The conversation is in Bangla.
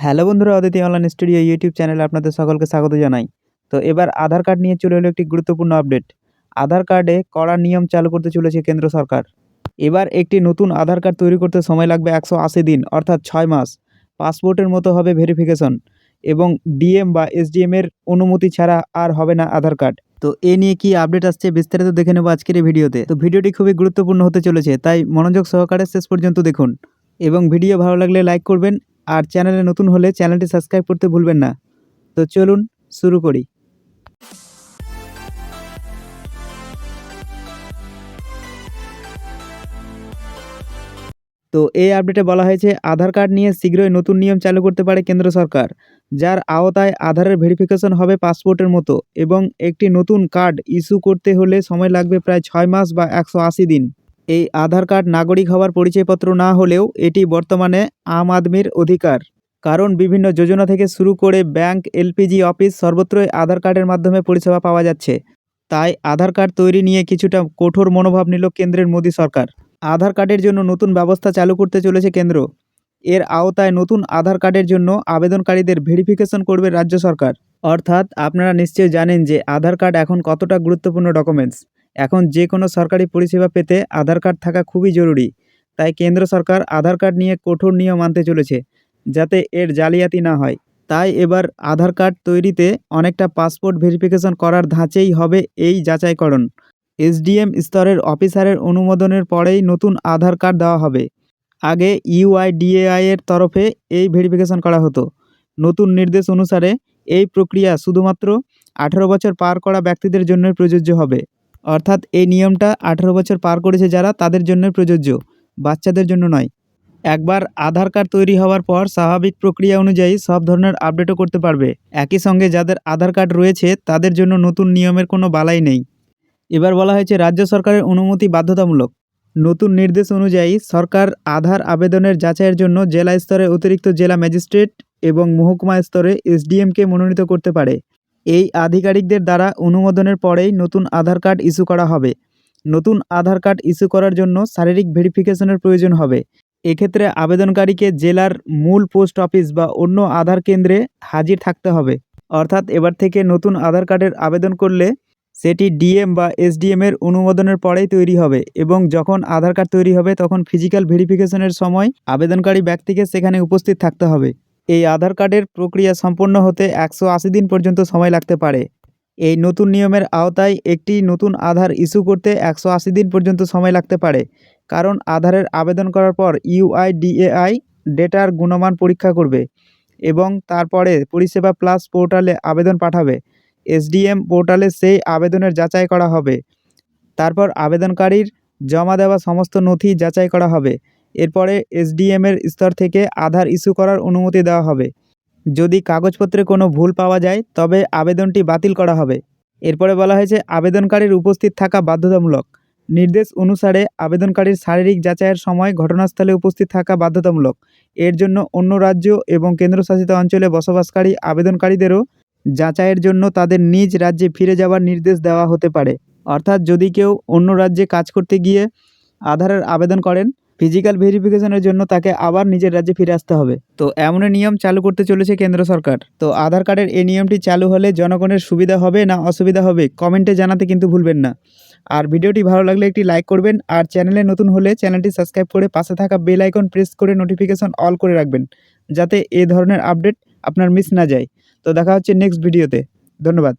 হ্যালো বন্ধুরা, অদিতি অনলাইন স্টুডিও ইউটিউব চ্যানেলে আপনাদের সকলকে স্বাগত জানাই। তো এবার আধার কার্ড নিয়ে চলে এলো একটি গুরুত্বপূর্ণ আপডেট। আধার কার্ডে কড়া নিয়ম চালু করতে চলেছে কেন্দ্র সরকার। এবার একটি নতুন আধার কার্ড তৈরি করতে সময় লাগবে 180 দিন, অর্থাৎ 6 মাস। পাসপোর্টের মতো হবে ভেরিফিকেশন, এবং ডিএম বা এসডিএম এর অনুমতি ছাড়া আর হবে না আধার কার্ড। তো এ নিয়ে কি আপডেট আসছে বিস্তারিত দেখে নেব আজকের এই ভিডিওতে। তো ভিডিওটি খুবই গুরুত্বপূর্ণ হতে চলেছে, তাই মনোযোগ সহকারে শেষ পর্যন্ত দেখুন। এবং ভিডিও ভালো লাগলে লাইক করবেন, আর চ্যানেলে নতুন হলে চ্যানেলটি সাবস্ক্রাইব করতে ভুলবেন না। তো চলুন শুরু করি। তো এই আপডেটে বলা হয়েছে আধার কার্ড নিয়ে শীঘ্রই নতুন নিয়ম চালু করতে পারে কেন্দ্র সরকার, যার আওতায় আধারের ভেরিফিকেশন হবে পাসপোর্টের মতো, এবং একটি নতুন কার্ড ইস্যু করতে হলে সময় লাগবে প্রায় 6 মাস বা 180 দিন। এই আধার কার্ড নাগরিক হওয়ার পরিচয়পত্র না হলেও এটি বর্তমানে আম আদমির অধিকার। কারণ বিভিন্ন যোজনা থেকে শুরু করে ব্যাংক, এলপিজি অফিস সর্বত্রই আধার কার্ডের মাধ্যমে পরিষেবা পাওয়া যাচ্ছে। তাই আধার কার্ড তৈরি নিয়ে কিছুটা কঠোর মনোভাব নিল কেন্দ্রের মোদী সরকার। আধার কার্ডের জন্য নতুন ব্যবস্থা চালু করতে চলেছে কেন্দ্র। এর আওতায় নতুন আধার কার্ডের জন্য আবেদনকারীদের ভেরিফিকেশন করবে রাজ্য সরকার। অর্থাৎ আপনারা নিশ্চয়ই জানেন যে আধার কার্ড এখন কতটা গুরুত্বপূর্ণ ডকুমেন্টস। এখন যে কোনো সরকারি পরিষেবা পেতে আধার কার্ড থাকা খুবই জরুরি। তাই কেন্দ্র সরকার আধার কার্ড নিয়ে কঠোর নিয়ম আনতে চলেছে, যাতে এর জালিয়াতি না হয়। তাই এবার আধার কার্ড তৈরিতে অনেকটা পাসপোর্ট ভেরিফিকেশন করার ধাঁচেই হবে এই যাচাইকরণ। এসডিএম স্তরের অফিসারের অনুমোদনের পরেই নতুন আধার কার্ড দেওয়া হবে। আগে ইউআইডিএআই এর তরফে এই ভেরিফিকেশন করা হতো। নতুন নির্দেশ অনুসারে এই প্রক্রিয়া শুধুমাত্র 18 বছর পার করা ব্যক্তিদের জন্যই প্রযোজ্য হবে। অর্থাৎ এই নিয়মটা 18 বছর পার করেছে যারা, তাদের জন্যই প্রযোজ্য, বাচ্চাদের জন্য নয়। একবার আধার কার্ড তৈরি হওয়ার পর স্বাভাবিক প্রক্রিয়া অনুযায়ী সব ধরনের আপডেটও করতে পারবে। একই সঙ্গে যাদের আধার কার্ড রয়েছে তাদের জন্য নতুন নিয়মের কোনো বালাই নেই। এবার বলা হয়েছে রাজ্য সরকারের অনুমতি বাধ্যতামূলক। নতুন নির্দেশ অনুযায়ী সরকার আধার আবেদনের যাচাইয়ের জন্য জেলা স্তরে অতিরিক্ত জেলা ম্যাজিস্ট্রেট এবং মহকুমা স্তরে এসডিএমকে মনোনীত করতে পারে। এই আধিকারিকদের দ্বারা অনুমোদনের পরেই নতুন আধার কার্ড ইস্যু করা হবে। নতুন আধার কার্ড ইস্যু করার জন্য শারীরিক ভেরিফিকেশনের প্রয়োজন হবে। এক্ষেত্রে আবেদনকারীকে জেলার মূল পোস্ট অফিস বা অন্য আধার কেন্দ্রে হাজির থাকতে হবে। অর্থাৎ এবার থেকে নতুন আধার কার্ডের আবেদন করলে সেটি ডিএম বা এসডিএম এর অনুমোদনের পরেই তৈরি হবে, এবং যখন আধার কার্ড তৈরি হবে তখন ফিজিক্যাল ভেরিফিকেশনের সময় আবেদনকারী ব্যক্তিকে সেখানে উপস্থিত থাকতে হবে। এই আধার কার্ডের প্রক্রিয়া সম্পন্ন হতে 180 দিন পর্যন্ত সময় লাগতে পারে। এই নতুন নিয়মের আওতায় একটি নতুন আধার ইস্যু করতে 180 দিন পর্যন্ত সময় লাগতে পারে, কারণ আধারের আবেদন করার পর ইউআইডিএআই ডেটার গুণমান পরীক্ষা করবে এবং তারপরে পরিষেবা প্লাস পোর্টালে আবেদন পাঠাবে। এসডিএম পোর্টালে সেই আবেদনের যাচাই করা হবে। তারপর আবেদনকারীর জমা দেওয়া সমস্ত নথি যাচাই করা হবে। এরপরে এসডিএম এর স্তর থেকে আধার ইস্যু করার অনুমতি দেওয়া হবে। যদি কাগজপত্রে কোনো ভুল পাওয়া যায় তবে আবেদনটি বাতিল করা হবে। এরপরে বলা হয়েছে আবেদনকারীর উপস্থিত থাকা বাধ্যতামূলক। নির্দেশ অনুসারে আবেদনকারীর শারীরিক যাচাইয়ের সময় ঘটনাস্থলে উপস্থিত থাকা বাধ্যতামূলক। এর জন্য অন্য রাজ্য এবং কেন্দ্রশাসিত অঞ্চলে বসবাসকারী আবেদনকারীদেরও যাচাইয়ের জন্য তাদের নিজ রাজ্যে ফিরে যাওয়ার নির্দেশ দেওয়া হতে পারে। অর্থাৎ যদি কেউ অন্য রাজ্যে কাজ করতে গিয়ে আধারের আবেদন করেন, ফিজিক্যাল ভেরিফিকেশনের জন্য তাকে আবার নিজের রাজ্যে ফিরে আসতে হবে। তো এমনই নিয়ম চালু করতে চলেছে কেন্দ্র সরকার। তো আধার কার্ডের এই নিয়মটি চালু হলে জনগণের সুবিধা হবে না অসুবিধা হবে, কমেন্টে জানাতে কিন্তু ভুলবেন না। আর ভিডিওটি ভালো লাগলে একটি লাইক করবেন, আর চ্যানেলে নতুন হলে চ্যানেলটি সাবস্ক্রাইব করে পাশে থাকা বেল আইকন প্রেস করে নোটিফিকেশন অল করে রাখবেন, যাতে এই ধরনের আপডেট আপনার মিস না যায়। তো দেখা হচ্ছে নেক্সট ভিডিওতে। ধন্যবাদ।